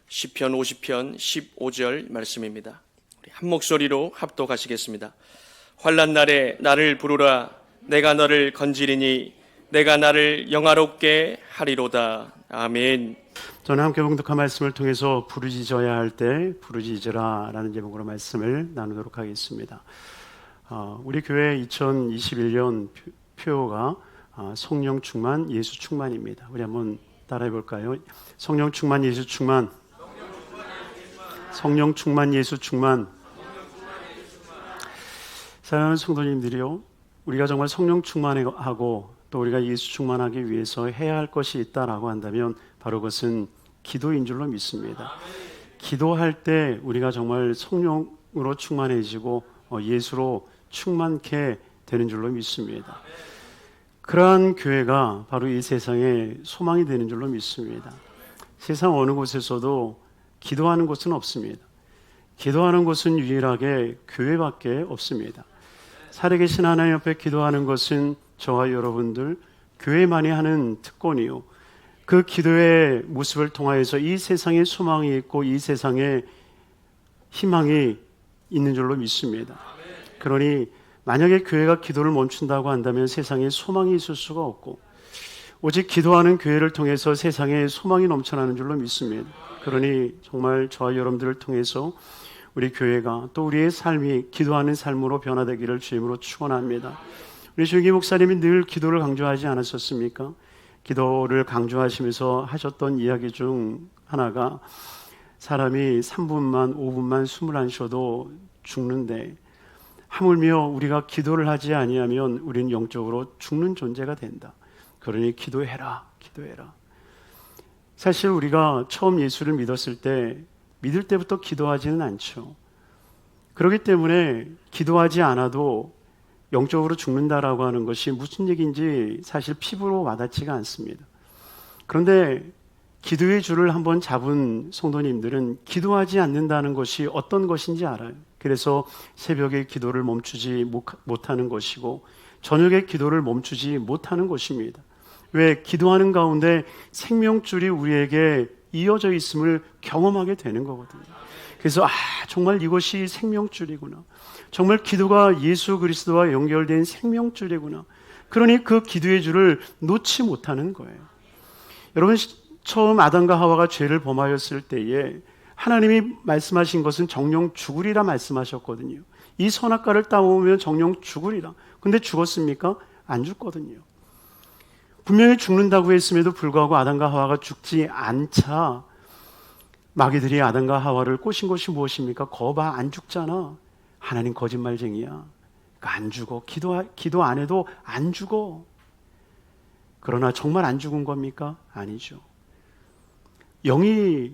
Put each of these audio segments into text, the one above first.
시편 50편 15절 말씀입니다. 우리 한 목소리로 합독하시겠습니다. 환난 날에 나를 부르라. 내가 너를 건지리니 내가 나를 영화롭게 하리로다. 아멘. 저는 함께 봉독한 말씀을 통해서 부르짖어야 할 때 부르짖으라 라는 제목으로 말씀을 나누도록 하겠습니다. 우리 교회 2021년 표어가 성령 충만, 예수 충만입니다. 우리 한번 따라해 볼까요? 성령 충만, 예수 충만. 성령 충만, 예수 충만. 사랑하는 성도님들이요, 우리가 정말 성령 충만하고 또 우리가 예수 충만하기 위해서 해야 할 것이 있다라고 한다면 바로 그것은 기도인 줄로 믿습니다. 기도할 때 우리가 정말 성령으로 충만해지고 예수로 충만케 되는 줄로 믿습니다. 그러한 교회가 바로 이 세상에 소망이 되는 줄로 믿습니다. 세상 어느 곳에서도 기도하는 곳은 없습니다. 기도하는 곳은 유일하게 교회밖에 없습니다. 살아계신 하나님 앞에 기도하는 것은 저와 여러분들 교회만이 하는 특권이요, 그 기도의 모습을 통하여서 이 세상에 소망이 있고 이 세상에 희망이 있는 줄로 믿습니다. 그러니 만약에 교회가 기도를 멈춘다고 한다면 세상에 소망이 있을 수가 없고, 오직 기도하는 교회를 통해서 세상에 소망이 넘쳐나는 줄로 믿습니다. 그러니 정말 저와 여러분들을 통해서 우리 교회가 또 우리의 삶이 기도하는 삶으로 변화되기를 주임으로 축원합니다. 우리 주기 목사님이 늘 기도를 강조하지 않았었습니까? 기도를 강조하시면서 하셨던 이야기 중 하나가, 사람이 3분만 5분만 숨을 안 쉬어도 죽는데 하물며 우리가 기도를 하지 아니하면 우리는 영적으로 죽는 존재가 된다. 그러니 기도해라, 기도해라. 사실 우리가 처음 예수를 믿었을 때 믿을 때부터 기도하지는 않죠. 그렇기 때문에 기도하지 않아도 영적으로 죽는다라고 하는 것이 무슨 얘기인지 사실 피부로 와닿지가 않습니다. 그런데 기도의 줄을 한번 잡은 성도님들은 기도하지 않는다는 것이 어떤 것인지 알아요. 그래서 새벽에 기도를 멈추지 못하는 것이고 저녁에 기도를 멈추지 못하는 것입니다. 왜? 기도하는 가운데 생명줄이 우리에게 이어져 있음을 경험하게 되는 거거든요. 그래서 정말 이것이 생명줄이구나. 정말 기도가 예수 그리스도와 연결된 생명줄이구나. 그러니 그 기도의 줄을 놓지 못하는 거예요. 여러분, 처음 아담과 하와가 죄를 범하였을 때에 하나님이 말씀하신 것은 정령 죽으리라 말씀하셨거든요. 이 선악과를 따먹으면 정령 죽으리라. 근데 죽었습니까? 안 죽거든요. 분명히 죽는다고 했음에도 불구하고 아담과 하와가 죽지 않자 마귀들이 아담과 하와를 꼬신 것이 무엇입니까? 거봐, 안 죽잖아. 하나님 거짓말쟁이야. 그러니까 안 죽어. 기도 안 해도 안 죽어. 그러나 정말 안 죽은 겁니까? 아니죠. 영이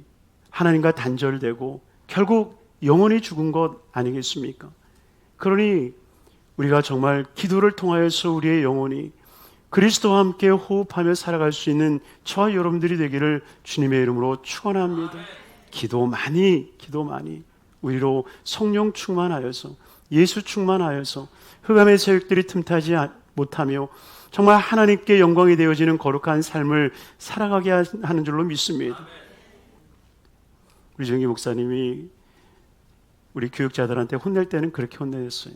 하나님과 단절되고 결국 영원히 죽은 것 아니겠습니까? 그러니 우리가 정말 기도를 통하여서 우리의 영혼이 그리스도와 함께 호흡하며 살아갈 수 있는 저와 여러분들이 되기를 주님의 이름으로 축원합니다. 기도 많이 우리로 성령 충만하여서 예수 충만하여서 흑암의 세력들이 틈타지 못하며 정말 하나님께 영광이 되어지는 거룩한 삶을 살아가게 하는 줄로 믿습니다. 우리 정기 목사님이 우리 교육자들한테 혼낼 때는 그렇게 혼내셨어요.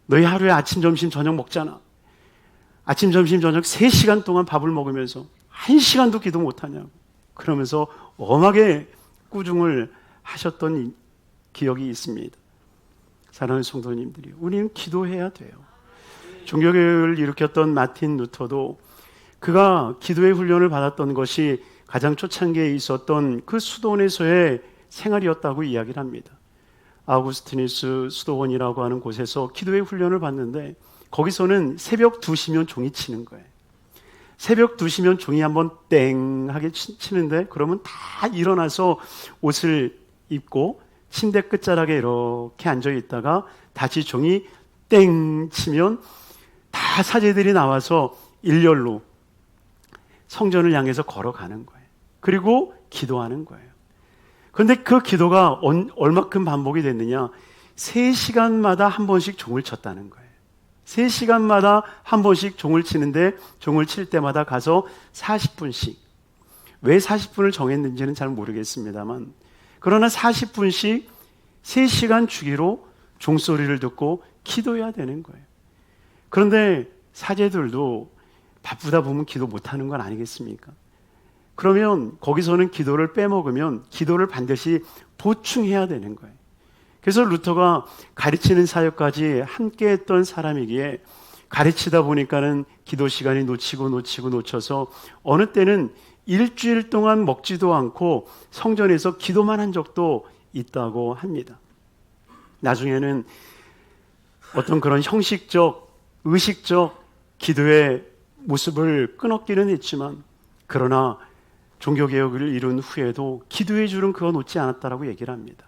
너희 하루에 아침, 점심, 저녁 먹잖아. 아침, 점심, 저녁 3시간 동안 밥을 먹으면서 1시간도 기도 못하냐고 그러면서 엄하게 꾸중을 하셨던 기억이 있습니다. 사랑하는 성도님들이, 우리는 기도해야 돼요. 종교개혁을 일으켰던 마틴 루터도 그가 기도의 훈련을 받았던 것이 가장 초창기에 있었던 그 수도원에서의 생활이었다고 이야기를 합니다. 아우구스티누스 수도원이라고 하는 곳에서 기도의 훈련을 받는데 거기서는 새벽 2시면 종이 치는 거예요. 새벽 2시면 종이 한번 땡 하게 치는데 그러면 다 일어나서 옷을 입고 침대 끝자락에 이렇게 앉아 있다가 다시 종이 땡 치면 다 사제들이 나와서 일렬로 성전을 향해서 걸어가는 거예요. 그리고 기도하는 거예요. 그런데 그 기도가 얼마큼 반복이 됐느냐? 3시간마다 한 번씩 종을 쳤다는 거예요. 3시간마다 한 번씩 종을 치는데 종을 칠 때마다 가서 40분씩 왜 40분을 정했는지는 잘 모르겠습니다만, 그러나 40분씩 3시간 주기로 종소리를 듣고 기도해야 되는 거예요. 그런데 사제들도 바쁘다 보면 기도 못하는 건 아니겠습니까? 그러면 거기서는 기도를 빼먹으면 기도를 반드시 보충해야 되는 거예요. 그래서 루터가 가르치는 사역까지 함께 했던 사람이기에 가르치다 보니까는 기도 시간이 놓쳐서 어느 때는 일주일 동안 먹지도 않고 성전에서 기도만 한 적도 있다고 합니다. 나중에는 어떤 그런 형식적, 의식적 기도의 모습을 끊었기는 했지만, 그러나 종교개혁을 이룬 후에도 기도의 줄은 그어 놓지 않았다라고 얘기를 합니다.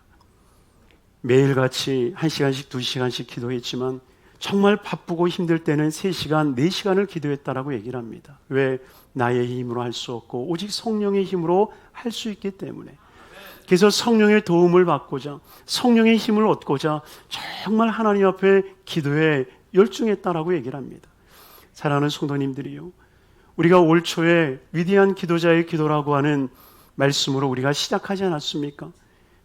매일같이 1시간씩 2시간씩 기도했지만 정말 바쁘고 힘들 때는 3시간, 4시간을 기도했다라고 얘기를 합니다. 왜? 나의 힘으로 할 수 없고 오직 성령의 힘으로 할 수 있기 때문에. 그래서 성령의 도움을 받고자, 성령의 힘을 얻고자 정말 하나님 앞에 기도에 열중했다라고 얘기를 합니다. 사랑하는 성도님들이요, 우리가 올 초에 위대한 기도자의 기도라고 하는 말씀으로 우리가 시작하지 않았습니까?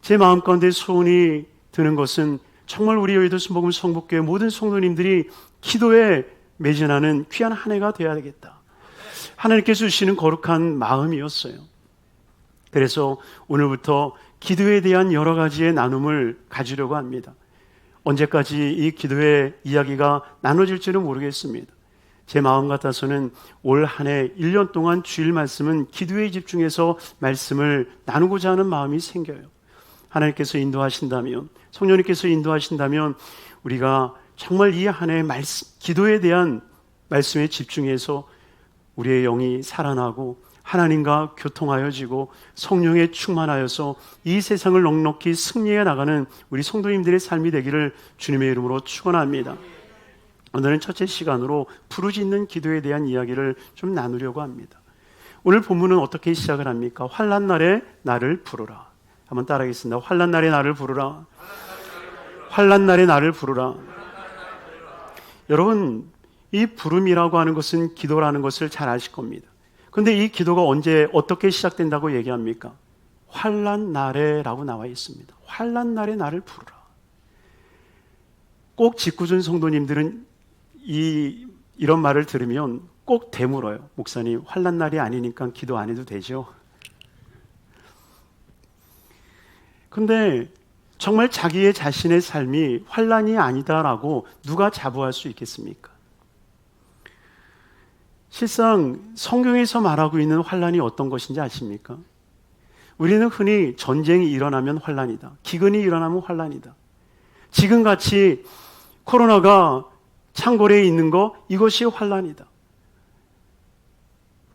제 마음 가운데 소원이 드는 것은 정말 우리 여의도 순복음 성북교회 모든 성도님들이 기도에 매진하는 귀한 한 해가 되어야 되겠다. 하나님께서 주시는 거룩한 마음이었어요. 그래서 오늘부터 기도에 대한 여러 가지의 나눔을 가지려고 합니다. 언제까지 이 기도의 이야기가 나눠질지는 모르겠습니다. 제 마음 같아서는 올 한 해 1년 동안 주일 말씀은 기도에 집중해서 말씀을 나누고자 하는 마음이 생겨요. 하나님께서 인도하신다면, 성령님께서 인도하신다면 우리가 정말 이 한 해 기도에 대한 말씀에 집중해서 우리의 영이 살아나고 하나님과 교통하여지고 성령에 충만하여서 이 세상을 넉넉히 승리해 나가는 우리 성도님들의 삶이 되기를 주님의 이름으로 축원합니다. 오늘은 첫째 시간으로 부르짖는 기도에 대한 이야기를 좀 나누려고 합니다. 오늘 본문은 어떻게 시작을 합니까? 환난 날에 나를 부르라. 한번 따라하겠습니다. 환난 날에 나를 부르라. 환난 날에 나를 부르라. 여러분, 이 부름이라고 하는 것은 기도라는 것을 잘 아실 겁니다. 그런데 이 기도가 언제 어떻게 시작된다고 얘기합니까? 환난 날에라고 나와 있습니다. 환난 날에 나를 부르라. 꼭 직구준 성도님들은 이런 말을 들으면 꼭 되물어요. 목사님, 환난 날이 아니니까 기도 안 해도 되죠? 근데 정말 자기의 자신의 삶이 환난이 아니다라고 누가 자부할 수 있겠습니까? 실상 성경에서 말하고 있는 환난이 어떤 것인지 아십니까? 우리는 흔히 전쟁이 일어나면 환난이다, 기근이 일어나면 환난이다, 지금같이 코로나가 창고리에 있는 거, 이것이 환난이다,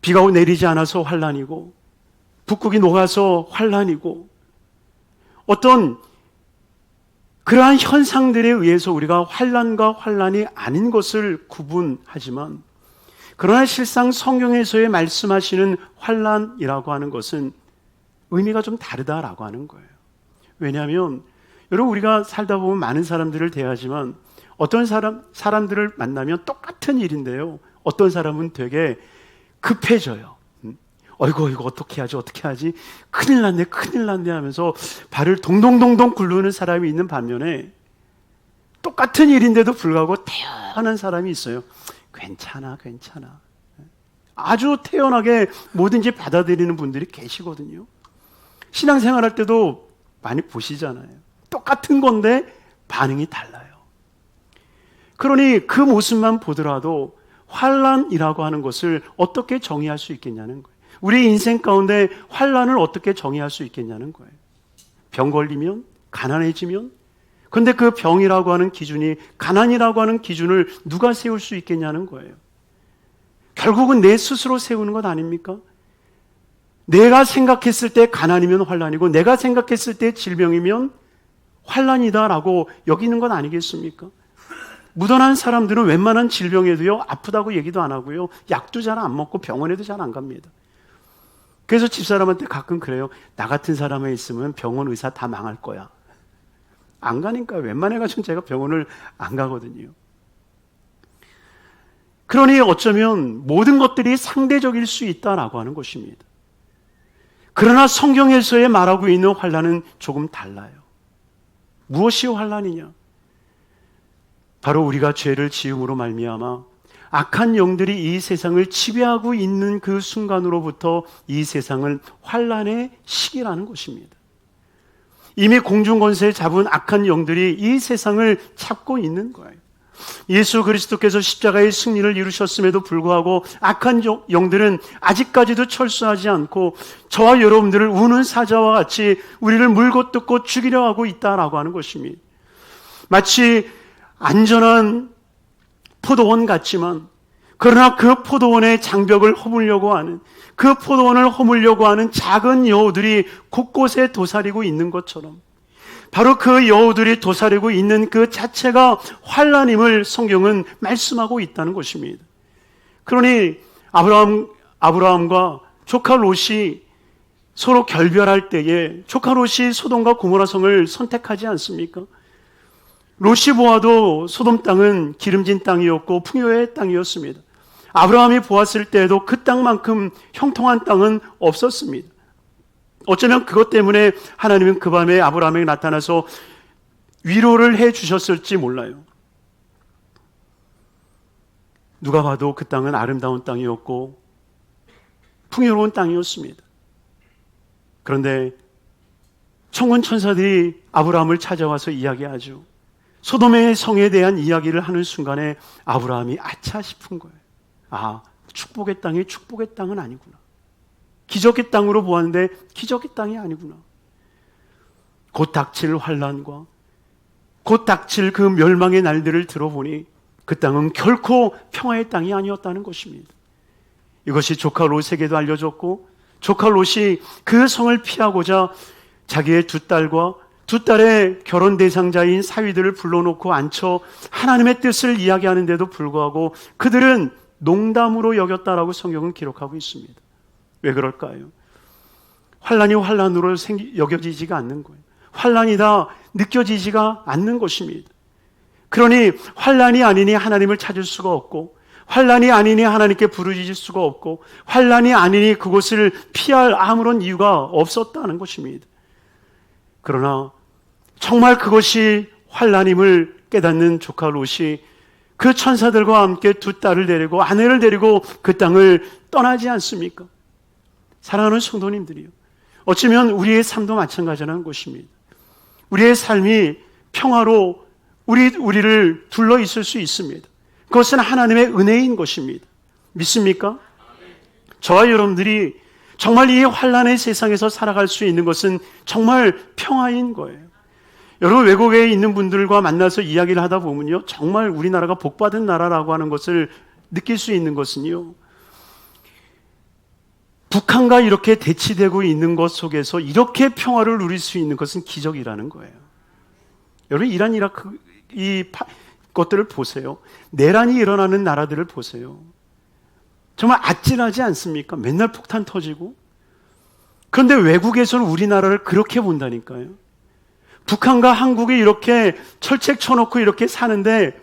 비가 내리지 않아서 환난이고 북극이 녹아서 환난이고, 어떤 그러한 현상들에 의해서 우리가 환난과 환난이 아닌 것을 구분하지만, 그러나 실상 성경에서의 말씀하시는 환난이라고 하는 것은 의미가 좀 다르다라고 하는 거예요. 왜냐하면 여러분, 우리가 살다 보면 많은 사람들을 대하지만 어떤 사람들을 만나면 똑같은 일인데요, 어떤 사람은 되게 급해져요. 어이구 어떻게 하지 큰일 났네 하면서 발을 동동동동 굴르는 사람이 있는 반면에 똑같은 일인데도 불구하고 태연한 사람이 있어요. 괜찮아. 아주 태연하게 뭐든지 받아들이는 분들이 계시거든요. 신앙생활 할 때도 많이 보시잖아요. 똑같은 건데 반응이 달라요. 그러니 그 모습만 보더라도 환난이라고 하는 것을 어떻게 정의할 수 있겠냐는 거예요. 우리 인생 가운데 환난을 어떻게 정의할 수 있겠냐는 거예요. 병 걸리면, 가난해지면, 근데 그 병이라고 하는 기준이, 가난이라고 하는 기준을 누가 세울 수 있겠냐는 거예요. 결국은 내 스스로 세우는 것 아닙니까? 내가 생각했을 때 가난이면 환난이고, 내가 생각했을 때 질병이면 환난이다라고 여기는 것 아니겠습니까? 무던한 사람들은 웬만한 질병에도요, 아프다고 얘기도 안 하고요, 약도 잘 안 먹고 병원에도 잘 안 갑니다. 그래서 집사람한테 가끔 그래요. 나 같은 사람에 있으면 병원 의사 다 망할 거야. 안 가니까 웬만해가지고 제가 병원을 안 가거든요. 그러니 어쩌면 모든 것들이 상대적일 수 있다라고 하는 것입니다. 그러나 성경에서의 말하고 있는 환난은 조금 달라요. 무엇이 환난이냐? 바로 우리가 죄를 지음으로 말미암아 악한 영들이 이 세상을 지배하고 있는 그 순간으로부터 이 세상은 환난의 시기라는 것입니다. 이미 공중권세에 잡은 악한 영들이 이 세상을 잡고 있는 거예요. 예수 그리스도께서 십자가의 승리를 이루셨음에도 불구하고 악한 영들은 아직까지도 철수하지 않고 저와 여러분들을 우는 사자와 같이 우리를 물고 뜯고 죽이려 하고 있다라고 하는 것입니다. 마치 안전한 포도원 같지만 그러나 그 포도원의 장벽을 허물려고 하는, 그 포도원을 허물려고 하는 작은 여우들이 곳곳에 도사리고 있는 것처럼 바로 그 여우들이 도사리고 있는 그 자체가 환난임을 성경은 말씀하고 있다는 것입니다. 그러니 아브라함과 조카 롯이 서로 결별할 때에 조카 롯이 소돔과 고모라 성을 선택하지 않습니까? 롯이 보아도 소돔 땅은 기름진 땅이었고 풍요의 땅이었습니다. 아브라함이 보았을 때에도 그 땅만큼 형통한 땅은 없었습니다. 어쩌면 그것 때문에 하나님은 그 밤에 아브라함에게 나타나서 위로를 해 주셨을지 몰라요. 누가 봐도 그 땅은 아름다운 땅이었고 풍요로운 땅이었습니다. 그런데 천군 천사들이 아브라함을 찾아와서 이야기하죠. 소돔의 성에 대한 이야기를 하는 순간에 아브라함이 아차 싶은 거예요. 아, 축복의 땅이 축복의 땅은 아니구나. 기적의 땅으로 보았는데 기적의 땅이 아니구나. 곧 닥칠 환난과 곧 닥칠 그 멸망의 날들을 들어보니 그 땅은 결코 평화의 땅이 아니었다는 것입니다. 이것이 조카 롯에게도 알려졌고 조카 롯이 그 성을 피하고자 자기의 두 딸과 두 딸의 결혼 대상자인 사위들을 불러놓고 앉혀 하나님의 뜻을 이야기하는데도 불구하고 그들은 농담으로 여겼다라고 성경은 기록하고 있습니다. 왜 그럴까요? 환난이 환난으로 여겨지지가 않는 거예요. 환난이다 느껴지지가 않는 것입니다. 그러니 환난이 아니니 하나님을 찾을 수가 없고 환난이 아니니 하나님께 부르짖을 수가 없고 환난이 아니니 그곳을 피할 아무런 이유가 없었다는 것입니다. 그러나 정말 그것이 환난임을 깨닫는 조카 롯이 그 천사들과 함께 두 딸을 데리고 아내를 데리고 그 땅을 떠나지 않습니까? 사랑하는 성도님들이요, 어쩌면 우리의 삶도 마찬가지라는 것입니다. 우리의 삶이 평화로 우리를 둘러 있을 수 있습니다. 그것은 하나님의 은혜인 것입니다. 믿습니까? 저와 여러분들이 정말 이 환난의 세상에서 살아갈 수 있는 것은 정말 평화인 거예요. 여러분, 외국에 있는 분들과 만나서 이야기를 하다 보면요, 정말 우리나라가 복받은 나라라고 하는 것을 느낄 수 있는 것은요, 북한과 이렇게 대치되고 있는 것 속에서 이렇게 평화를 누릴 수 있는 것은 기적이라는 거예요. 여러분, 이란, 이라크 것들을 보세요. 내란이 일어나는 나라들을 보세요. 정말 아찔하지 않습니까? 맨날 폭탄 터지고. 그런데 외국에서는 우리나라를 그렇게 본다니까요. 북한과 한국이 이렇게 철책 쳐놓고 이렇게 사는데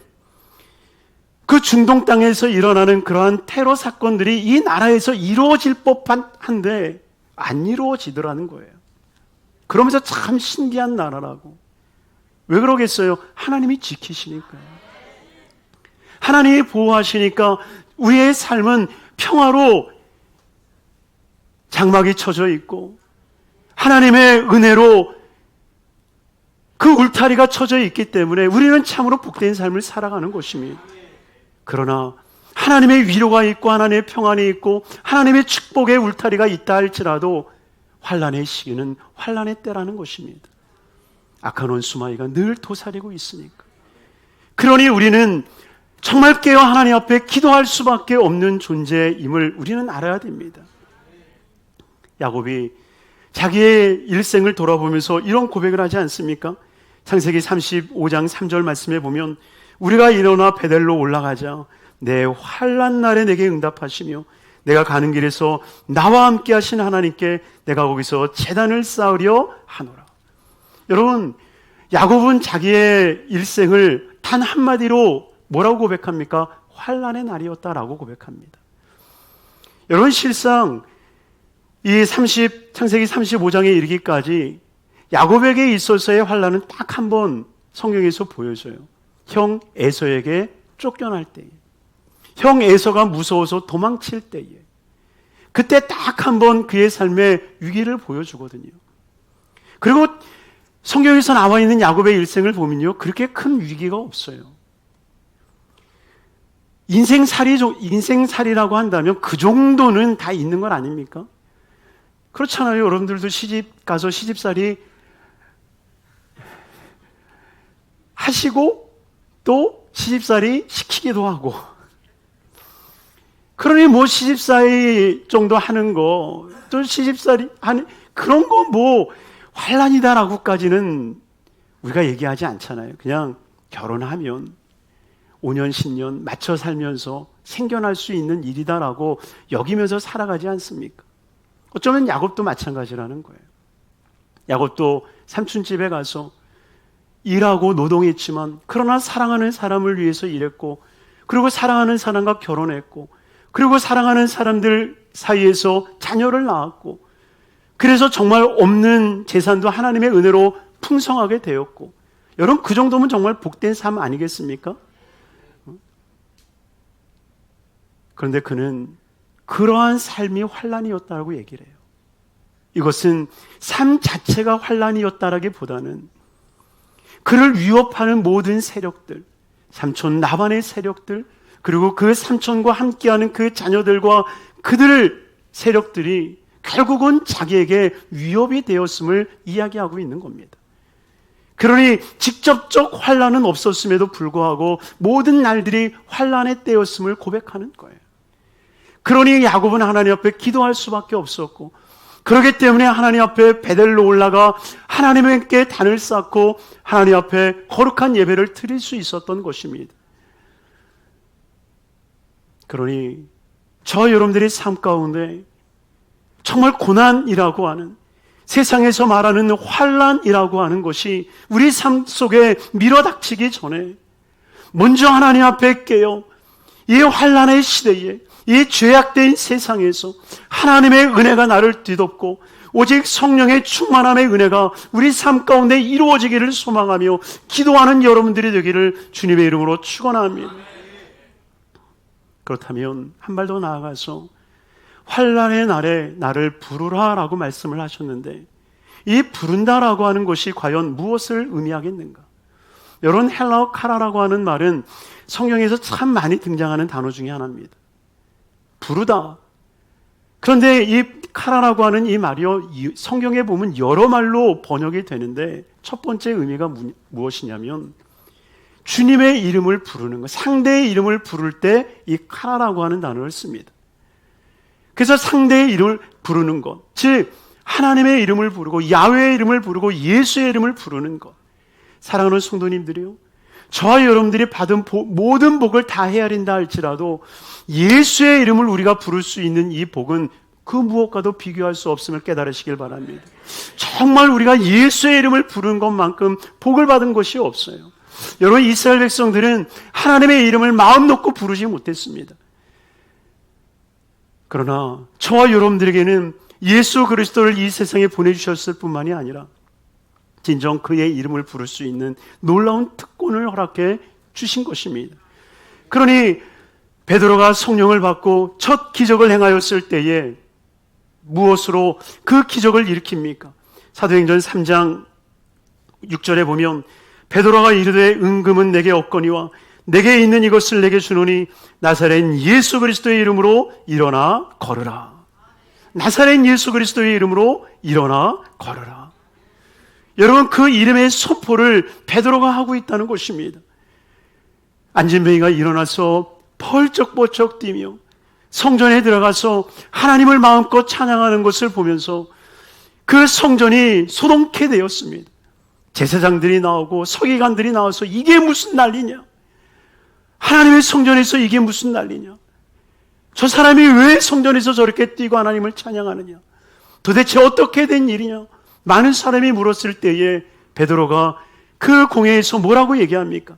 그 중동 땅에서 일어나는 그러한 테러 사건들이 이 나라에서 이루어질 법한데 안 이루어지더라는 거예요. 그러면서 참 신기한 나라라고. 왜 그러겠어요? 하나님이 지키시니까요. 하나님이 보호하시니까 우리의 삶은 평화로 장막이 쳐져 있고 하나님의 은혜로 그 울타리가 쳐져 있기 때문에 우리는 참으로 복된 삶을 살아가는 것입니다. 그러나 하나님의 위로가 있고 하나님의 평안이 있고 하나님의 축복의 울타리가 있다 할지라도 환난의 시기는 환난의 때라는 것입니다. 악한 원수마귀가 늘 도사리고 있으니까. 그러니 우리는 정말 깨어 하나님 앞에 기도할 수밖에 없는 존재임을 우리는 알아야 됩니다. 야곱이 자기의 일생을 돌아보면서 이런 고백을 하지 않습니까? 창세기 35장 3절 말씀에 보면 우리가 일어나 베델로 올라가자 내 환난 날에 내게 응답하시며 내가 가는 길에서 나와 함께 하신 하나님께 내가 거기서 제단을 쌓으려 하노라. 여러분, 야곱은 자기의 일생을 단 한마디로 뭐라고 고백합니까? 환난의 날이었다라고 고백합니다. 여러분, 실상 창세기 35장에 이르기까지 야곱에게 있어서의 환난은 딱 한 번 성경에서 보여줘요. 형 에서에게 쫓겨날 때에, 형 에서가 무서워서 도망칠 때에, 그때 딱 한 번 그의 삶의 위기를 보여주거든요. 그리고 성경에서 나와 있는 야곱의 일생을 보면요, 그렇게 큰 위기가 없어요. 인생살이라고 한다면 그 정도는 다 있는 건 아닙니까? 그렇잖아요. 여러분들도 시집 가서 시집살이 하시고 또 시집살이 시키기도 하고, 그러니 뭐 시집살이 정도 하는 거, 또 시집살이 하는 그런 거 뭐 환난이다라고까지는 우리가 얘기하지 않잖아요. 그냥 결혼하면 5년 10년 맞춰 살면서 생겨날 수 있는 일이다라고 여기면서 살아가지 않습니까? 어쩌면 야곱도 마찬가지라는 거예요. 야곱도 삼촌집에 가서 일하고 노동했지만, 그러나 사랑하는 사람을 위해서 일했고, 그리고 사랑하는 사람과 결혼했고, 그리고 사랑하는 사람들 사이에서 자녀를 낳았고, 그래서 정말 없는 재산도 하나님의 은혜로 풍성하게 되었고, 여러분 그 정도면 정말 복된 삶 아니겠습니까? 그런데 그는 그러한 삶이 환난이었다고 얘기를 해요. 이것은 삶 자체가 환난이었다라기보다는 그를 위협하는 모든 세력들, 삼촌 라반의 세력들, 그리고 그 삼촌과 함께하는 그 자녀들과 그들 세력들이 결국은 자기에게 위협이 되었음을 이야기하고 있는 겁니다. 그러니 직접적 환난은 없었음에도 불구하고 모든 날들이 환난의 때였음을 고백하는 거예요. 그러니 야곱은 하나님 앞에 기도할 수밖에 없었고, 그렇기 때문에 하나님 앞에 베델로 올라가 하나님께 단을 쌓고 하나님 앞에 거룩한 예배를 드릴 수 있었던 것입니다. 그러니 저 여러분들의 삶 가운데 정말 고난이라고 하는, 세상에서 말하는 환난이라고 하는 것이 우리 삶 속에 밀어닥치기 전에 먼저 하나님 앞에 깨어 이 환난의 시대에, 이 죄악된 세상에서 하나님의 은혜가 나를 뒤덮고 오직 성령의 충만함의 은혜가 우리 삶 가운데 이루어지기를 소망하며 기도하는 여러분들이 되기를 주님의 이름으로 축원합니다. 그렇다면 한 발 더 나아가서 환난의 날에 나를 부르라라고 말씀을 하셨는데, 이 부른다라고 하는 것이 과연 무엇을 의미하겠는가? 여러분, 헬라어 카라라고 하는 말은 성경에서 참 많이 등장하는 단어 중에 하나입니다. 부르다. 그런데 이 카라라고 하는 이 말이요, 성경에 보면 여러 말로 번역이 되는데 첫 번째 의미가 무엇이냐면 주님의 이름을 부르는 것, 상대의 이름을 부를 때 이 카라라고 하는 단어를 씁니다. 그래서 상대의 이름을 부르는 것, 즉 하나님의 이름을 부르고 야훼의 이름을 부르고 예수의 이름을 부르는 것. 사랑하는 성도님들이요, 저와 여러분들이 받은 모든 복을 다 헤아린다 할지라도 예수의 이름을 우리가 부를 수 있는 이 복은 그 무엇과도 비교할 수 없음을 깨달으시길 바랍니다. 정말 우리가 예수의 이름을 부르는 것만큼 복을 받은 것이 없어요. 여러분, 이스라엘 백성들은 하나님의 이름을 마음 놓고 부르지 못했습니다. 그러나 저와 여러분들에게는 예수 그리스도를 이 세상에 보내주셨을 뿐만이 아니라 진정 그의 이름을 부를 수 있는 놀라운 특권을 허락해 주신 것입니다. 그러니 베드로가 성령을 받고 첫 기적을 행하였을 때에 무엇으로 그 기적을 일으킵니까? 사도행전 3장 6절에 보면 베드로가 이르되 은금은 내게 없거니와 내게 있는 이것을 내게 주노니 나사렛 예수 그리스도의 이름으로 일어나 걸으라. 나사렛 예수 그리스도의 이름으로 일어나 걸으라. 여러분, 그 이름의 선포를 베드로가 하고 있다는 것입니다. 안진뱅이가 일어나서 펄쩍펄쩍 뛰며 성전에 들어가서 하나님을 마음껏 찬양하는 것을 보면서 그 성전이 소동케 되었습니다. 제사장들이 나오고 서기관들이 나와서 이게 무슨 난리냐? 하나님의 성전에서 이게 무슨 난리냐? 저 사람이 왜 성전에서 저렇게 뛰고 하나님을 찬양하느냐? 도대체 어떻게 된 일이냐? 많은 사람이 물었을 때에 베드로가 그 공회에서 뭐라고 얘기합니까?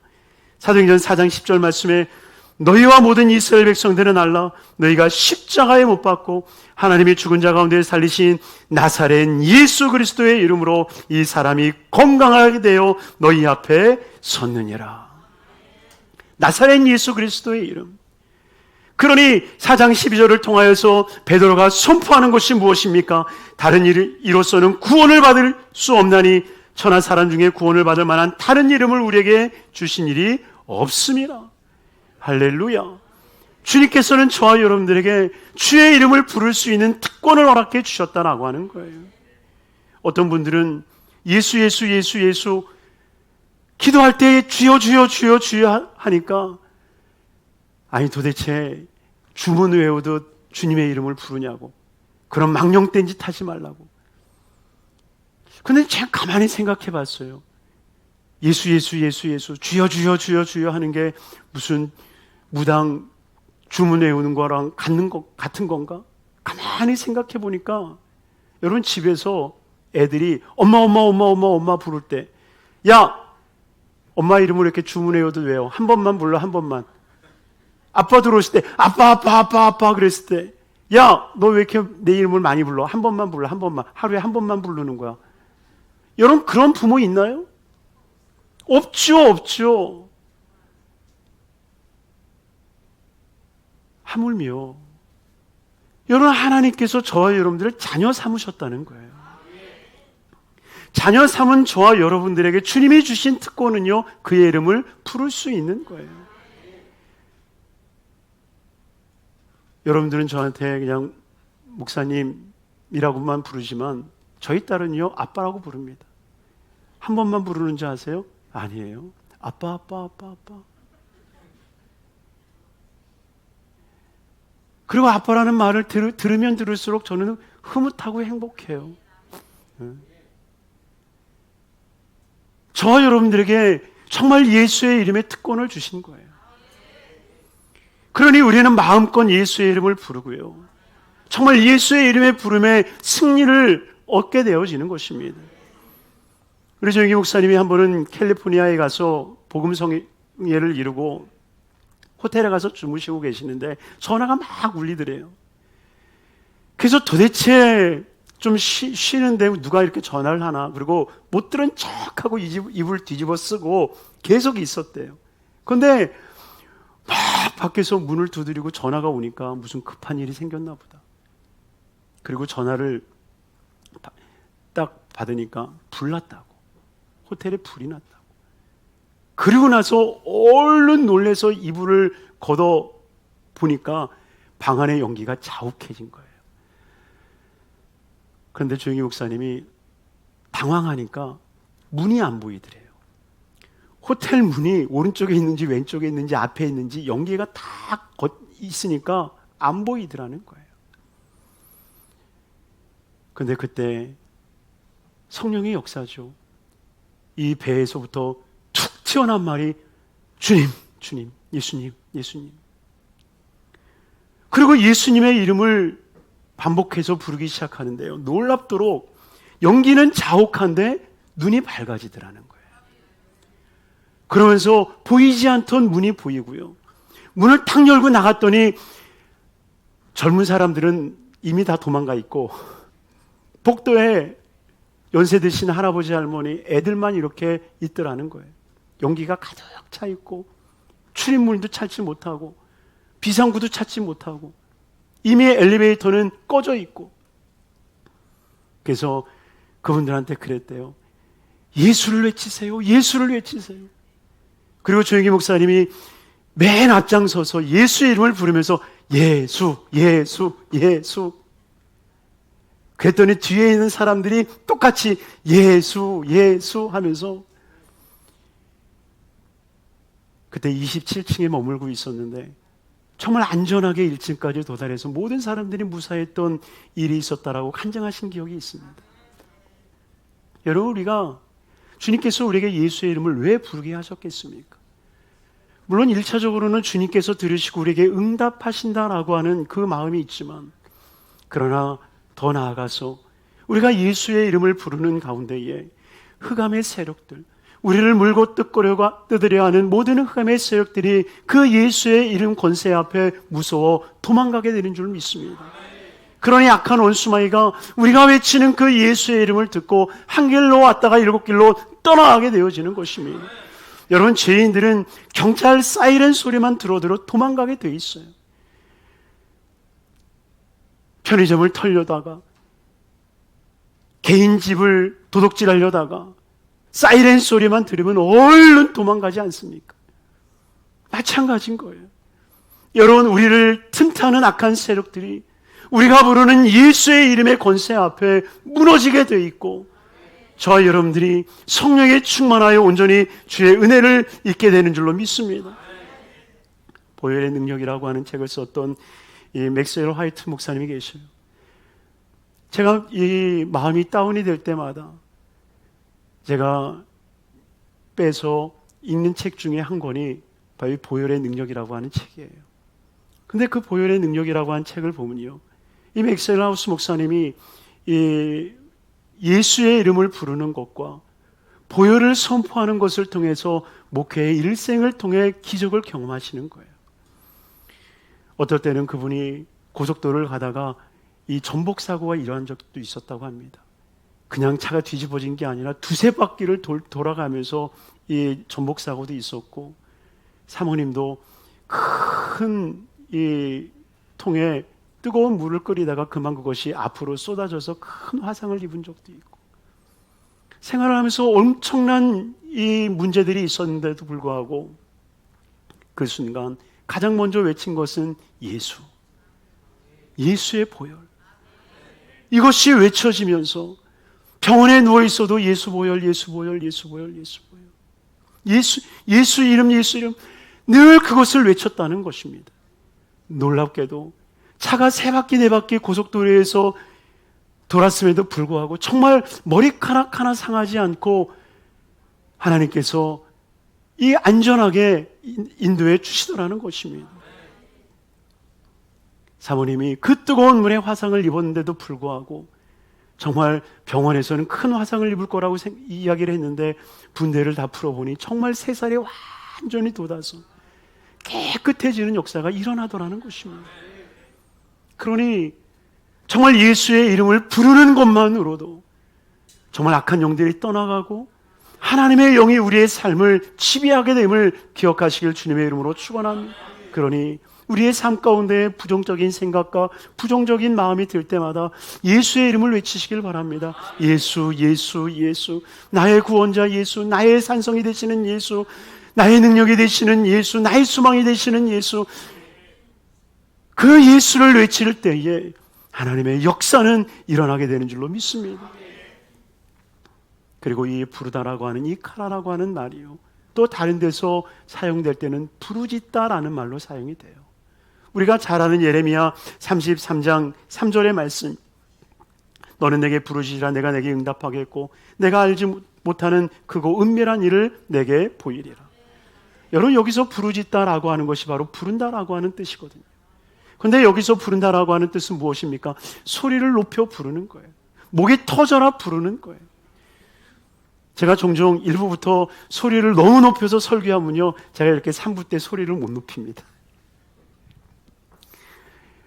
사도행전 4장 10절 말씀에 너희와 모든 이스라엘 백성들은 알라. 너희가 십자가에 못 박고 하나님이 죽은 자 가운데 살리신 나사렛 예수 그리스도의 이름으로 이 사람이 건강하게 되어 너희 앞에 섰느니라. 나사렛 예수 그리스도의 이름. 그러니 4장 12절을 통하여서 베드로가 선포하는 것이 무엇입니까? 다른 이로서는 구원을 받을 수 없나니 천하 사람 중에 구원을 받을 만한 다른 이름을 우리에게 주신 일이 없습니다. 할렐루야. 주님께서는 저와 여러분들에게 주의 이름을 부를 수 있는 특권을 허락해 주셨다라고 하는 거예요. 어떤 분들은 예수 기도할 때 주여 주여 주여 주여 하니까 아니 도대체 주문 외우듯 주님의 이름을 부르냐고, 그런 망령된 짓 하지 말라고. 근데 제가 가만히 생각해 봤어요. 예수 주여 주여 주여 주여 하는 게 무슨 무당 주문 외우는 거랑 같은 건가? 가만히 생각해 보니까 여러분 집에서 애들이 엄마 부를 때, 야 엄마 이름을 이렇게 주문 외워도 왜요? 한 번만 불러, 한 번만. 아빠 들어오실 때 아빠 그랬을 때, 야 너 왜 이렇게 내 이름을 많이 불러? 한 번만 불러, 한 번만. 하루에 한 번만 부르는 거야. 여러분 그런 부모 있나요? 없죠. 하물며 여러분 하나님께서 저와 여러분들을 자녀 삼으셨다는 거예요. 자녀 삼은 저와 여러분들에게 주님이 주신 특권은요, 그의 이름을 부를 수 있는 거예요. 여러분들은 저한테 그냥 목사님이라고만 부르지만 저희 딸은요 아빠라고 부릅니다. 한 번만 부르는 줄 아세요? 아니에요. 아빠. 그리고 아빠라는 말을 들으면 들을수록 저는 흐뭇하고 행복해요. 저와 여러분들에게 정말 예수의 이름의 특권을 주신 거예요. 그러니 우리는 마음껏 예수의 이름을 부르고요, 정말 예수의 이름의 부름에 승리를 얻게 되어지는 것입니다. 우리 조영기 목사님이 한 번은 캘리포니아에 가서 복음성회를 이루고 호텔에 가서 주무시고 계시는데 전화가 막 울리더래요. 그래서 도대체 좀 쉬는데 누가 이렇게 전화를 하나, 그리고 못 들은 척하고 입을 뒤집어 쓰고 계속 있었대요. 그런데 막 밖에서 문을 두드리고 전화가 오니까 무슨 급한 일이 생겼나 보다. 그리고 전화를 딱 받으니까 불 났다고, 호텔에 불이 났다고. 그리고 나서 얼른 놀래서 이불을 걷어 보니까 방 안의 연기가 자욱해진 거예요. 그런데 조영희 목사님이 당황하니까 문이 안 보이더래요. 호텔 문이 오른쪽에 있는지 왼쪽에 있는지 앞에 있는지 연기가 다 있으니까 안 보이더라는 거예요. 그런데 그때 성령의 역사죠. 이 배에서부터 툭 튀어나온 말이 주님, 예수님. 그리고 예수님의 이름을 반복해서 부르기 시작하는데요, 놀랍도록 연기는 자욱한데 눈이 밝아지더라는 거예요. 그러면서 보이지 않던 문이 보이고요, 문을 탁 열고 나갔더니 젊은 사람들은 이미 다 도망가 있고 복도에 연세 드신 할아버지 할머니 애들만 이렇게 있더라는 거예요. 연기가 가득 차 있고 출입문도 찾지 못하고 비상구도 찾지 못하고 이미 엘리베이터는 꺼져 있고. 그래서 그분들한테 그랬대요. 예수를 외치세요. 그리고 조영기 목사님이 맨 앞장서서 예수의 이름을 부르면서 예수. 그랬더니 뒤에 있는 사람들이 똑같이 예수 하면서, 그때 27층에 머물고 있었는데 정말 안전하게 1층까지 도달해서 모든 사람들이 무사했던 일이 있었다라고 간증하신 기억이 있습니다. 여러분, 우리가 주님께서 우리에게 예수의 이름을 왜 부르게 하셨겠습니까? 물론 1차적으로는 주님께서 들으시고 우리에게 응답하신다라고 하는 그 마음이 있지만, 그러나 더 나아가서 우리가 예수의 이름을 부르는 가운데에 흑암의 세력들, 우리를 물고 뜯으려 하는 모든 흑암의 세력들이 그 예수의 이름 권세 앞에 무서워 도망가게 되는 줄 믿습니다. 그러니 악한 원수마귀가 우리가 외치는 그 예수의 이름을 듣고 한 길로 왔다가 일곱 길로 떠나가게 되어지는 것입니다. 여러분, 죄인들은 경찰 사이렌 소리만 들어 도망가게 돼 있어요. 편의점을 털려다가, 개인 집을 도둑질하려다가 사이렌 소리만 들으면 얼른 도망가지 않습니까? 마찬가지인 거예요. 여러분, 우리를 틈타는 악한 세력들이 우리가 부르는 예수의 이름의 권세 앞에 무너지게 돼 있고, 저와 여러분들이 성령에 충만하여 온전히 주의 은혜를 잊게 되는 줄로 믿습니다. 보혈의 능력이라고 하는 책을 썼던 이 맥스웰 화이트 목사님이 계셔요. 제가 이 마음이 다운이 될 때마다 제가 빼서 읽는 책 중에 한 권이 바로 보혈의 능력이라고 하는 책이에요. 근데 그 보혈의 능력이라고 하는 책을 보면요, 이 맥스웰 하우스 목사님이 이 예수의 이름을 부르는 것과 보혈을 선포하는 것을 통해서 목회의 일생을 통해 기적을 경험하시는 거예요. 어떨 때는 그분이 고속도로를 가다가 이 전복 사고가 일어난 적도 있었다고 합니다. 그냥 차가 뒤집어진 게 아니라 두세 바퀴를 돌아가면서 이 전복 사고도 있었고, 사모님도 큰 이 통에 뜨거운 물을 끓이다가 그만 그것이 앞으로 쏟아져서 큰 화상을 입은 적도 있고, 생활을 하면서 엄청난 이 문제들이 있었는데도 불구하고 그 순간 가장 먼저 외친 것은 예수, 예수의 보혈. 이것이 외쳐지면서 병원에 누워 있어도 예수 보혈, 예수 보혈, 예수 보혈, 예수 보혈, 예수 이름, 예수 이름, 늘 그것을 외쳤다는 것입니다. 놀랍게도 차가 세 바퀴 네 바퀴 고속도로에서 돌았음에도 불구하고 정말 머리카락 하나 상하지 않고 하나님께서 이 안전하게 인도해 주시더라는 것입니다. 사모님이 그 뜨거운 물에 화상을 입었는데도 불구하고 정말 병원에서는 큰 화상을 입을 거라고 이야기를 했는데 분대를 다 풀어보니 정말 세 살이 완전히 돋아서 깨끗해지는 역사가 일어나더라는 것입니다. 그러니 정말 예수의 이름을 부르는 것만으로도 정말 악한 영들이 떠나가고 하나님의 영이 우리의 삶을 지배하게 됨을 기억하시길 주님의 이름으로 축원합니다. 그러니 우리의 삶 가운데 부정적인 생각과 부정적인 마음이 들 때마다 예수의 이름을 외치시길 바랍니다. 예수, 예수, 예수, 나의 구원자 예수, 나의 산성이 되시는 예수, 나의 능력이 되시는 예수, 나의 소망이 되시는 예수. 그 예수를 외칠 때에 하나님의 역사는 일어나게 되는 줄로 믿습니다. 그리고 이 부르다라고 하는 이 카라라고 하는 말이요, 또 다른 데서 사용될 때는 부르짖다라는 말로 사용이 돼요. 우리가 잘 아는 예레미야 33장 3절의 말씀, 너는 내게 부르짖으라 내가 내게 응답하겠고 내가 알지 못하는 크고 은밀한 일을 내게 보이리라. 여러분, 여기서 부르짖다라고 하는 것이 바로 부른다라고 하는 뜻이거든요. 그런데 여기서 부른다라고 하는 뜻은 무엇입니까? 소리를 높여 부르는 거예요. 목이 터져라 부르는 거예요. 제가 종종 1부부터 소리를 너무 높여서 설교하면요, 제가 이렇게 3부 때 소리를 못 높입니다.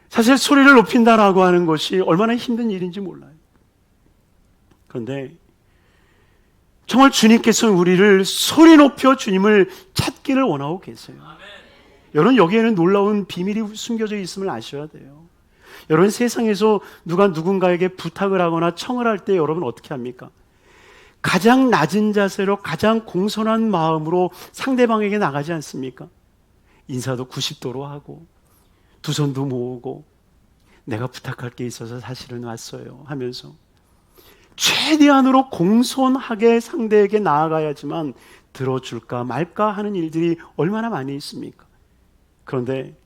사실 소리를 높인다라고 하는 것이 얼마나 힘든 일인지 몰라요. 그런데 정말 주님께서는 우리를 소리 높여 주님을 찾기를 원하고 계세요. 여러분, 여기에는 놀라운 비밀이 숨겨져 있음을 아셔야 돼요. 여러분, 세상에서 누가 누군가에게 부탁을 하거나 청을 할 때 여러분 어떻게 합니까? 가장 낮은 자세로 가장 공손한 마음으로 상대방에게 나가지 않습니까? 인사도 90도로 하고 두 손도 모으고 내가 부탁할 게 있어서 사실은 왔어요 하면서 최대한으로 공손하게 상대에게 나아가야지만 들어줄까 말까 하는 일들이 얼마나 많이 있습니까? 그런데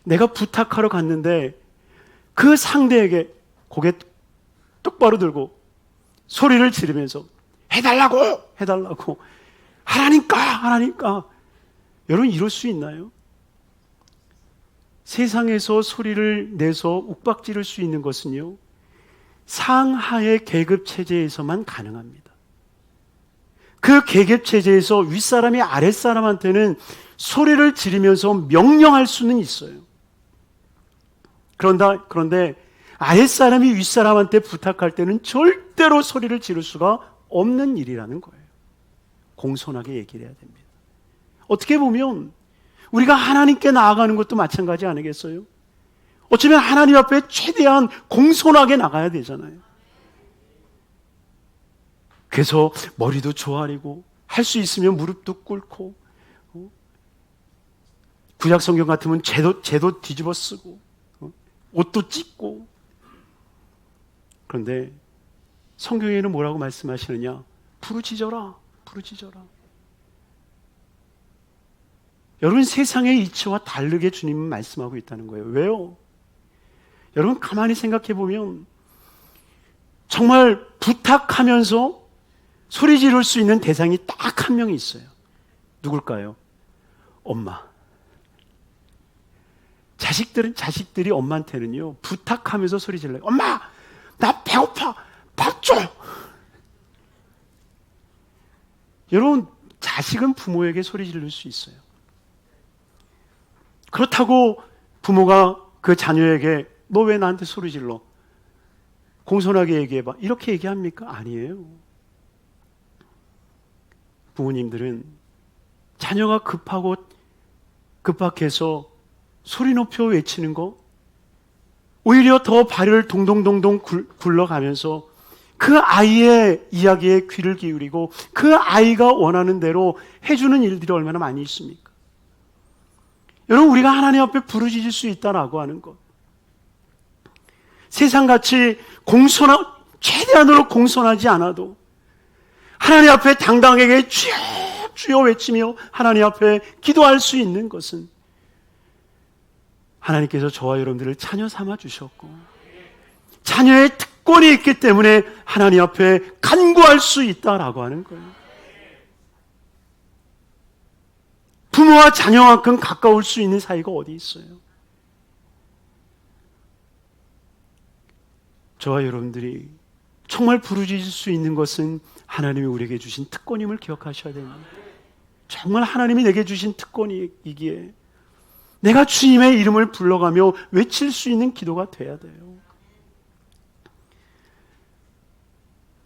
내가 부탁하러 갔는데 그 상대에게 고개 똑바로 들고 소리를 지르면서 해달라고 하라니까 여러분, 이럴 수 있나요? 세상에서 소리를 내서 욱박지를 수 있는 것은요, 상하의 계급 체제에서만 가능합니다. 그 계급체제에서 윗사람이 아랫사람한테는 소리를 지르면서 명령할 수는 있어요. 그런데 아랫사람이 윗사람한테 부탁할 때는 절대로 소리를 지를 수가 없는 일이라는 거예요. 공손하게 얘기를 해야 됩니다. 어떻게 보면 우리가 하나님께 나아가는 것도 마찬가지 아니겠어요? 어쩌면 하나님 앞에 최대한 공손하게 나가야 되잖아요. 그래서 머리도 조아리고 할 수 있으면 무릎도 꿇고 구약 성경 같으면 죄도 뒤집어 쓰고 옷도 찢고. 그런데 성경에는 뭐라고 말씀하시느냐? 부르짖어라, 부르짖어라. 여러분, 세상의 이치와 다르게 주님은 말씀하고 있다는 거예요. 왜요? 여러분, 가만히 생각해 보면 정말 부탁하면서 소리 지를 수 있는 대상이 딱 한 명이 있어요. 누굴까요? 엄마. 자식들이 엄마한테는요, 부탁하면서 소리 질러요. 엄마, 나 배고파, 밥 줘. 여러분, 자식은 부모에게 소리 지를 수 있어요. 그렇다고 부모가 그 자녀에게 너 왜 나한테 소리 질러? 공손하게 얘기해봐. 이렇게 얘기합니까? 아니에요. 부모님들은 자녀가 급박해서 소리 높여 외치는 거, 오히려 더 발을 동동동동 굴러가면서 그 아이의 이야기에 귀를 기울이고 그 아이가 원하는 대로 해주는 일들이 얼마나 많이 있습니까? 여러분, 우리가 하나님 앞에 부르짖을 수 있다라고 하는 것, 세상같이 최대한으로 공손하지 않아도 하나님 앞에 당당하게 주여 주여 외치며 하나님 앞에 기도할 수 있는 것은 하나님께서 저와 여러분들을 자녀 삼아 주셨고 자녀의 특권이 있기 때문에 하나님 앞에 간구할 수 있다라고 하는 거예요. 부모와 자녀만큼 가까울 수 있는 사이가 어디 있어요? 저와 여러분들이 정말 부르짖을 수 있는 것은 하나님이 우리에게 주신 특권임을 기억하셔야 됩니다. 정말 하나님이 내게 주신 특권이기에 내가 주님의 이름을 불러가며 외칠 수 있는 기도가 돼야 돼요.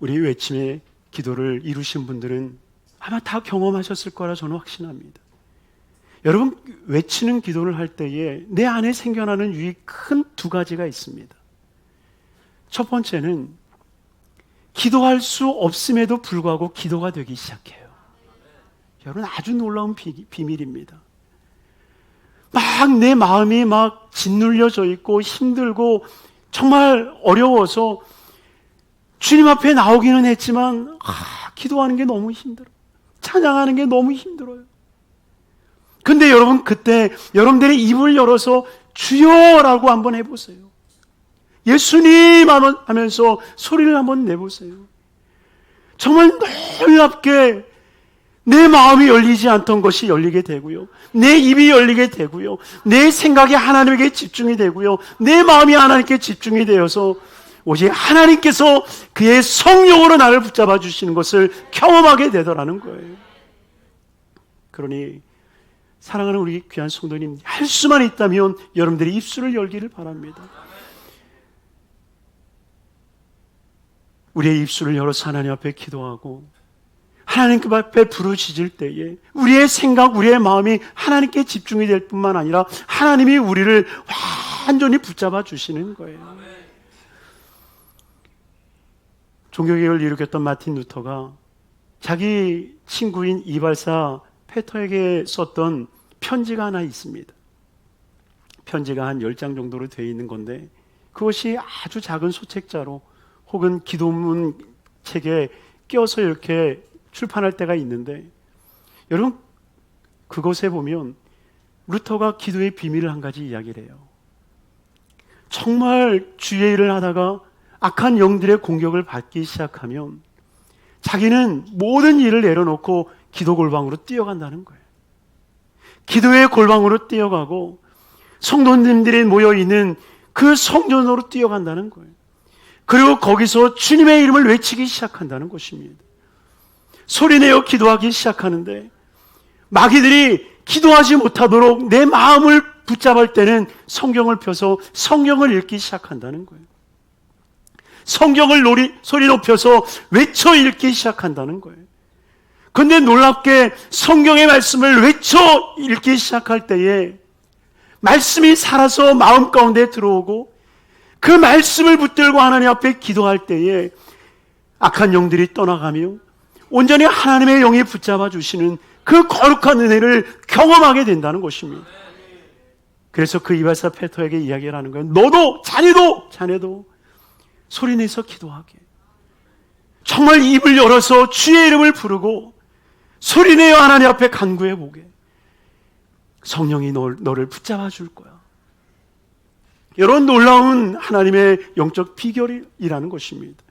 우리 외침의 기도를 이루신 분들은 아마 다 경험하셨을 거라 저는 확신합니다. 여러분, 외치는 기도를 할 때에 내 안에 생겨나는 유익 큰 두 가지가 있습니다. 첫 번째는 기도할 수 없음에도 불구하고 기도가 되기 시작해요. 여러분, 아주 놀라운 비밀입니다. 막 내 마음이 막 짓눌려져 있고 힘들고 정말 어려워서 주님 앞에 나오기는 했지만 기도하는 게 너무 힘들어요. 찬양하는 게 너무 힘들어요. 근데 여러분, 그때 여러분들의 입을 열어서 주여라고 한번 해보세요. 예수님 하면서 소리를 한번 내보세요. 정말 놀랍게 내 마음이 열리지 않던 것이 열리게 되고요, 내 입이 열리게 되고요, 내 생각이 하나님에게 집중이 되고요, 내 마음이 하나님께 집중이 되어서 오직 하나님께서 그의 성령으로 나를 붙잡아 주시는 것을 경험하게 되더라는 거예요. 그러니 사랑하는 우리 귀한 성도님, 할 수만 있다면 여러분들이 입술을 열기를 바랍니다. 우리의 입술을 열어서 하나님 앞에 기도하고 하나님 앞에 부르짖을 때에 우리의 생각, 우리의 마음이 하나님께 집중이 될 뿐만 아니라 하나님이 우리를 완전히 붙잡아 주시는 거예요. 종교개혁을 일으켰던 마틴 루터가 자기 친구인 이발사 페터에게 썼던 편지가 하나 있습니다. 편지가 한 10장 정도로 되어 있는 건데 그것이 아주 작은 소책자로 혹은 기도문 책에 껴서 이렇게 출판할 때가 있는데, 여러분, 그것에 보면 루터가 기도의 비밀을 한 가지 이야기를 해요. 정말 주의 일을 하다가 악한 영들의 공격을 받기 시작하면 자기는 모든 일을 내려놓고 기도 골방으로 뛰어간다는 거예요. 기도의 골방으로 뛰어가고 성도님들이 모여있는 그 성전으로 뛰어간다는 거예요. 그리고 거기서 주님의 이름을 외치기 시작한다는 것입니다. 소리내어 기도하기 시작하는데 마귀들이 기도하지 못하도록 내 마음을 붙잡을 때는 성경을 펴서 성경을 읽기 시작한다는 거예요. 성경을 소리 높여서 외쳐 읽기 시작한다는 거예요. 그런데 놀랍게 성경의 말씀을 외쳐 읽기 시작할 때에 말씀이 살아서 마음 가운데 들어오고 그 말씀을 붙들고 하나님 앞에 기도할 때에 악한 영들이 떠나가며 온전히 하나님의 영이 붙잡아 주시는 그 거룩한 은혜를 경험하게 된다는 것입니다. 그래서 그 이발사 페터에게 이야기를 하는 거예요. 너도 자네도 소리내서 기도하게. 정말 입을 열어서 주의 이름을 부르고 소리내어 하나님 앞에 간구해 보게. 성령이 너를 붙잡아 줄 거야. 이런 놀라운 하나님의 영적 비결이라는 것입니다.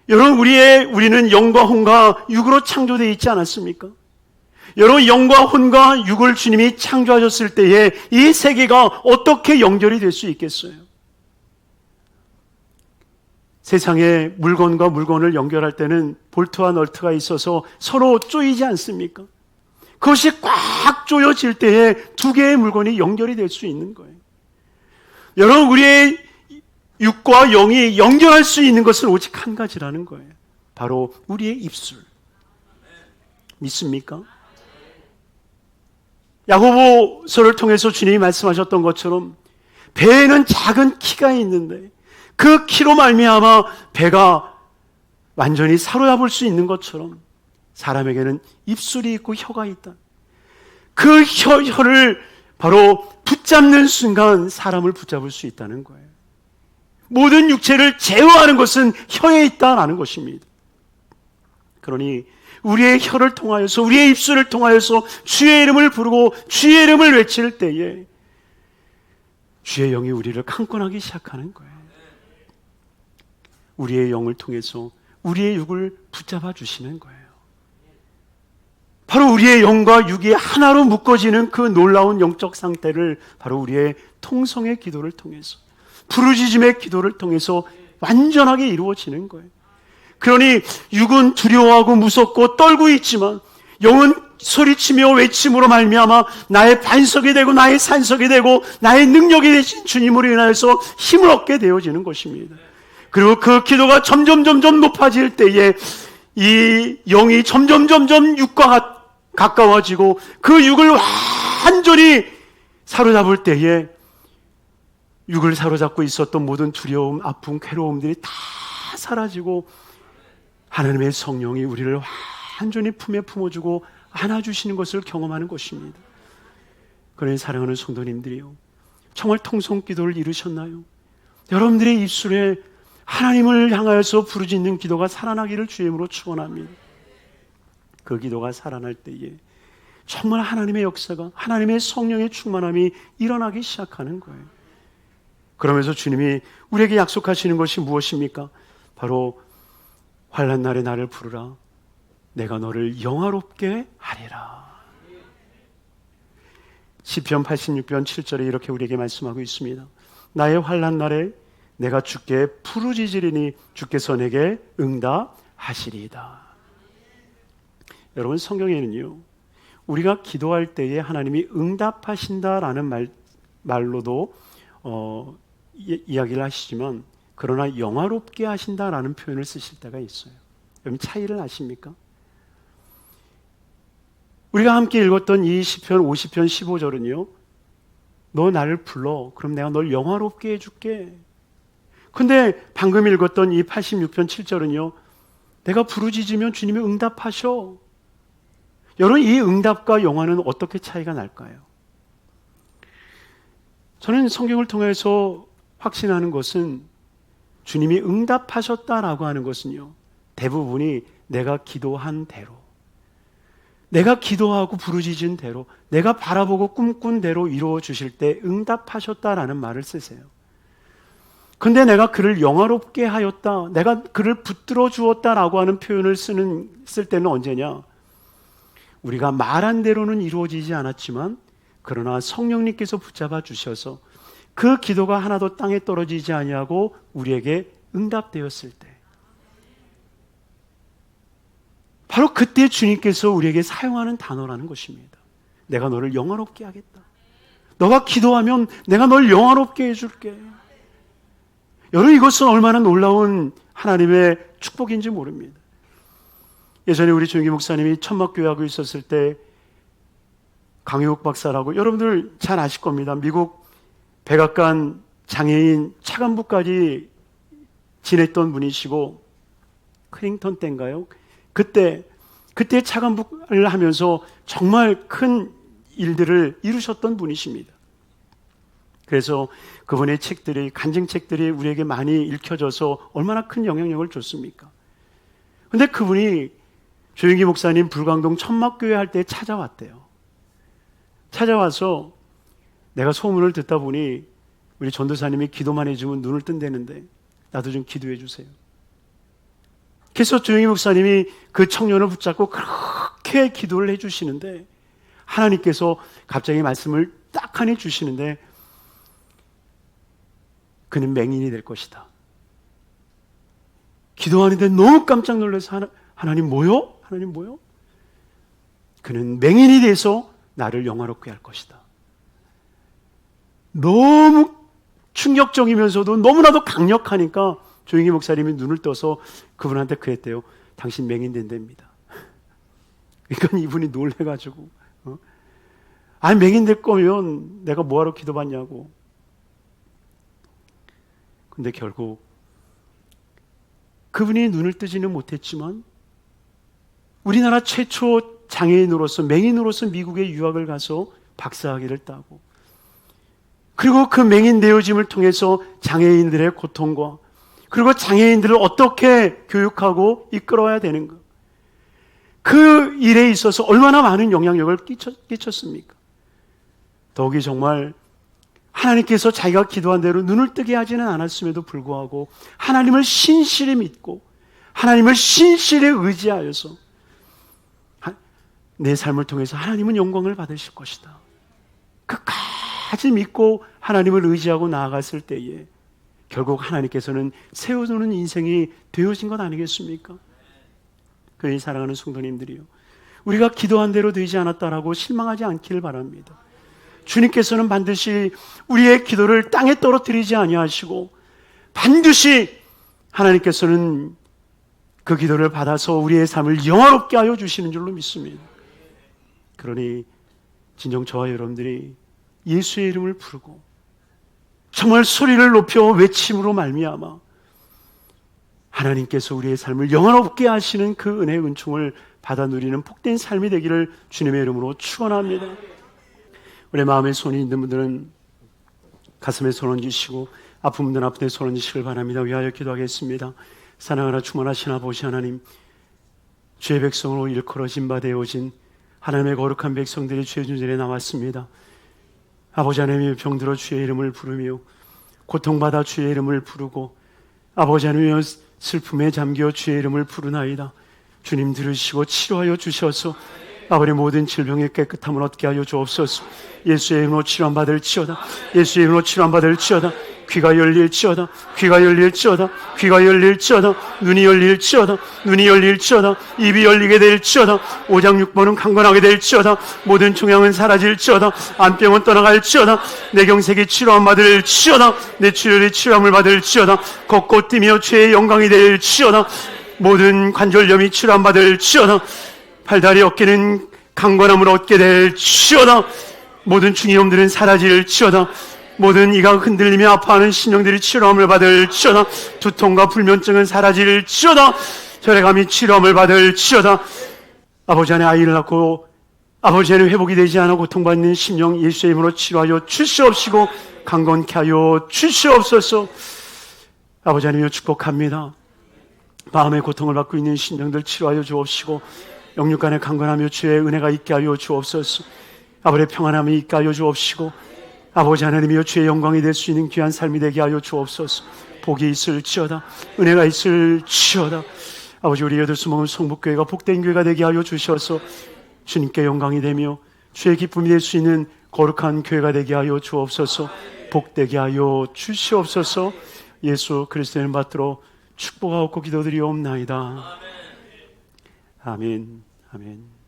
여러분, 우리는 영과 혼과 육으로 창조되어 있지 않았습니까? 여러분, 영과 혼과 육을 주님이 창조하셨을 때에 이 세계가 어떻게 연결이 될 수 있겠어요? 세상에 물건과 물건을 연결할 때는 볼트와 널트가 있어서 서로 쪼이지 않습니까? 그것이 꽉 조여질 때에 두 개의 물건이 연결이 될 수 있는 거예요. 여러분, 우리의 육과 영이 연결할 수 있는 것은 오직 한 가지라는 거예요. 바로 우리의 입술. 믿습니까? 야고보서를 통해서 주님이 말씀하셨던 것처럼 배에는 작은 키가 있는데 그 키로 말미암아 배가 완전히 사로잡을 수 있는 것처럼 사람에게는 입술이 있고 혀가 있다. 그 혀를 바로 붙잡는 순간 사람을 붙잡을 수 있다는 거예요. 모든 육체를 제어하는 것은 혀에 있다는 것입니다. 그러니 우리의 혀를 통하여서 우리의 입술을 통하여서 주의 이름을 부르고 주의 이름을 외칠 때에 주의 영이 우리를 강권하기 시작하는 거예요. 우리의 영을 통해서 우리의 육을 붙잡아 주시는 거예요. 바로 우리의 영과 육이 하나로 묶어지는 그 놀라운 영적 상태를 바로 우리의 통성의 기도를 통해서 부르짖음의 기도를 통해서 완전하게 이루어지는 거예요. 그러니 육은 두려워하고 무섭고 떨고 있지만 영은 소리치며 외침으로 말미암아 나의 반석이 되고 나의 산석이 되고 나의 능력이 되신 주님으로 인하여서 힘을 얻게 되어지는 것입니다. 그리고 그 기도가 점점 높아질 때에 이 영이 점점 육과 가까워지고 그 육을 완전히 사로잡을 때에 육을 사로잡고 있었던 모든 두려움, 아픔, 괴로움들이 다 사라지고 하나님의 성령이 우리를 완전히 품에 품어주고 안아주시는 것을 경험하는 것입니다. 그러니 사랑하는 성도님들이요, 정말 통성기도를 이루셨나요? 여러분들의 입술에 하나님을 향하여서 부르짖는 기도가 살아나기를 주의 이름으로 축원합니다. 그 기도가 살아날 때에 정말 하나님의 역사가, 하나님의 성령의 충만함이 일어나기 시작하는 거예요. 그러면서 주님이 우리에게 약속하시는 것이 무엇입니까? 바로 환난 날에 나를 부르라. 내가 너를 영화롭게 하리라. 시편 86편 7절에 이렇게 우리에게 말씀하고 있습니다. 나의 환난 날에 내가 주께 부르짖으리니 주께서 내게 응답하시리이다. 여러분, 성경에는요, 우리가 기도할 때에 하나님이 응답하신다라는 말로도 이야기를 하시지만, 그러나 영화롭게 하신다라는 표현을 쓰실 때가 있어요. 여러분, 차이를 아십니까? 우리가 함께 읽었던 이 시편 50편 15절은요, 너 나를 불러, 그럼 내가 널 영화롭게 해줄게. 근데 방금 읽었던 이 86편 7절은요, 내가 부르짖으면 주님이 응답하셔. 여러분, 이 응답과 영화는 어떻게 차이가 날까요? 저는 성경을 통해서 확신하는 것은 주님이 응답하셨다라고 하는 것은요, 대부분이 내가 기도한 대로, 내가 기도하고 부르짖은 대로, 내가 바라보고 꿈꾼 대로 이루어 주실 때 응답하셨다라는 말을 쓰세요. 근데 내가 그를 영화롭게 하였다, 내가 그를 붙들어 주었다라고 하는 표현을 쓸 때는 언제냐? 우리가 말한 대로는 이루어지지 않았지만 그러나 성령님께서 붙잡아 주셔서 그 기도가 하나도 땅에 떨어지지 아니하고 우리에게 응답되었을 때, 바로 그때 주님께서 우리에게 사용하는 단어라는 것입니다. 내가 너를 영화롭게 하겠다. 너가 기도하면 내가 널 영화롭게 해줄게. 여러분, 이것은 얼마나 놀라운 하나님의 축복인지 모릅니다. 예전에 우리 조영기 목사님이 천막교회 하고 있었을 때 강효욱 박사라고, 여러분들 잘 아실 겁니다. 미국 백악관 장애인 차관부까지 지냈던 분이시고, 클링턴 때인가요? 그때 차관부를 하면서 정말 큰 일들을 이루셨던 분이십니다. 그래서 그분의 책들이, 간증책들이 우리에게 많이 읽혀져서 얼마나 큰 영향력을 줬습니까? 근데 그분이 조영기 목사님 불광동 천막교회 할 때 찾아왔대요. 찾아와서 내가 소문을 듣다 보니 우리 전도사님이 기도만 해주면 눈을 뜬다는데 나도 좀 기도해 주세요. 그래서 조영기 목사님이 그 청년을 붙잡고 그렇게 기도를 해주시는데 하나님께서 갑자기 말씀을 딱 하니 주시는데 그는 맹인이 될 것이다. 기도하는데 너무 깜짝 놀라서 하나님 뭐요? 하나님 뭐요? 그는 맹인이 돼서 나를 영화롭게 할 것이다. 너무 충격적이면서도 너무나도 강력하니까 조영기 목사님이 눈을 떠서 그분한테 그랬대요. 당신 맹인 된답니다. 그러니까 이분이 놀래가지고 아니 맹인 될 거면 내가 뭐하러 기도받냐고. 근데 결국 그분이 눈을 뜨지는 못했지만 우리나라 최초 장애인으로서, 맹인으로서 미국에 유학을 가서 박사학위를 따고, 그리고 그 맹인 되어짐을 통해서 장애인들의 고통과, 그리고 장애인들을 어떻게 교육하고 이끌어야 되는가, 그 일에 있어서 얼마나 많은 영향력을 끼쳤습니까? 더욱이 정말 하나님께서 자기가 기도한 대로 눈을 뜨게 하지는 않았음에도 불구하고 하나님을 신실히 믿고 하나님을 신실히 의지하여서 내 삶을 통해서 하나님은 영광을 받으실 것이다, 끝까지 믿고 하나님을 의지하고 나아갔을 때에 결국 하나님께서는 세워놓는 인생이 되어진 것 아니겠습니까? 그러니 사랑하는 성도님들이요, 우리가 기도한 대로 되지 않았다라고 실망하지 않기를 바랍니다. 주님께서는 반드시 우리의 기도를 땅에 떨어뜨리지 아니하시고 반드시 하나님께서는 그 기도를 받아서 우리의 삶을 영화롭게 하여 주시는 줄로 믿습니다. 그러니 진정 저와 여러분들이 예수의 이름을 부르고 정말 소리를 높여 외침으로 말미암아 하나님께서 우리의 삶을 영화롭게 하시는 그 은혜의 은총을 받아 누리는 복된 삶이 되기를 주님의 이름으로 축원합니다. 우리 마음에 손이 있는 분들은 가슴에 손 얹으시고 아픈 분들은 아픈 데 손 얹으시길 바랍니다. 위하여 기도하겠습니다. 사랑하라 충만하신 아버지 하나님, 주의 백성으로 일컬어진 바 되어진 하나님의 거룩한 백성들이 주의 존전에 나왔습니다. 아버지 하나님의 병들어 주의 이름을 부르며 고통받아 주의 이름을 부르고 아버지 하나님의 슬픔에 잠겨 주의 이름을 부르나이다. 주님 들으시고 치료하여 주셔서 아버지 모든 질병의 깨끗함을 얻게 하여 주옵소서. 예수의 이름으로 치료받을지어다. 예수의 이름으로 치료받을지어다. 귀가 열릴지어다. 귀가 열릴지어다. 귀가 열릴지어다. 눈이 열릴지어다. 눈이 열릴지어다. 입이 열리게 될지어다. 오장육부는 강건하게 될지어다. 모든 종양은 사라질지어다. 안병은 떠나갈지어다. 내 경색이 치료함 받을지어다. 내 출혈이 치료함을 받을지어다. 걷고 뛰며 죄의 영광이 될지어다. 모든 관절염이 치료함 받을지어다. 팔다리 어깨는 강건함을 얻게 될지어다. 모든 중이염들은 사라질지어다. 모든 이가 흔들리며 아파하는 심령들이 치료함을 받을지어다. 두통과 불면증은 사라질지어다. 혈액암이 치료함을 받을지어다. 아버지 안에 아이를 낳고 아버지 안에 회복이 되지 않아 고통받는 심령 예수의 이름으로 치료하여 주시옵시고 강건케 하여 주시옵소서. 아버지 하나님여 축복합니다. 마음의 고통을 받고 있는 심령들 치료하여 주옵시고 영육간에 강건하며 주의 은혜가 있게 하여 주옵소서. 아버지의 평안함이 있게 하여 주옵시고 아버지 하나님이여 주의 영광이 될 수 있는 귀한 삶이 되게 하여 주옵소서. 복이 있을지어다. 은혜가 있을지어다. 아버지 우리 여덟 수목은 성북교회가 복된 교회가 되게 하여 주셔서 주님께 영광이 되며 주의 기쁨이 될 수 있는 거룩한 교회가 되게 하여 주옵소서. 복되게 하여 주시옵소서. 예수 그리스도의 이름 받들어 축복하옵고 기도드리옵나이다. 아멘. 아멘.